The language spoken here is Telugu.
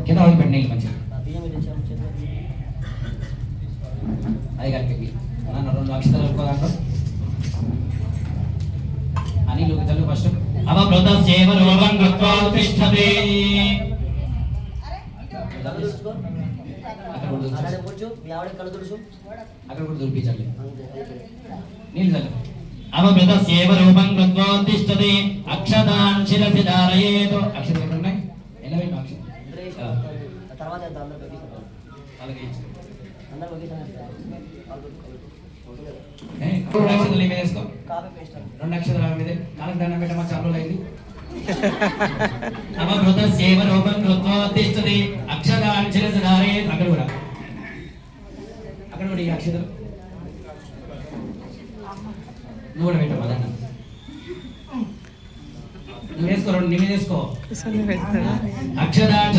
కింద వాళ్ళకి పెట్టిన మంచిది అది గారికి నన్ను 2 అక్షరాలు అనుకోదాంట్లో అని లోకి చదువు ఫస్ట్ అవమృత సేవ రూపం కృత్వా తిష్టతే అక్కడ కూడా దుర్పించాలి నీళ్ళు చల్లు అవమృత సేవ రూపం కృత్వా తిష్టతే అక్షతాన్ శిరసి ధారయేతు అక్షరాలు ఎక్కడ ఉన్నాయి ఎలా పెట్టిన అక్షరం తర్వాత అలాగే అందరూ అక్షరాలు మీద వేసుకో 2 అక్షరాల మీద నాలుగు దండం పెట్టమా చాలు అయింది అవమృత సేవ రూపం కృత్వా తిష్టతే అక్షతాన్ శిరసి ధారయేతు అక్కడ కూడా ఈ అక్షరం నువ్వు కూడా పెట్టమ్మా దండం నువ్వు వేసుకో 2 నిమిది వేసుకో అక్షతాన్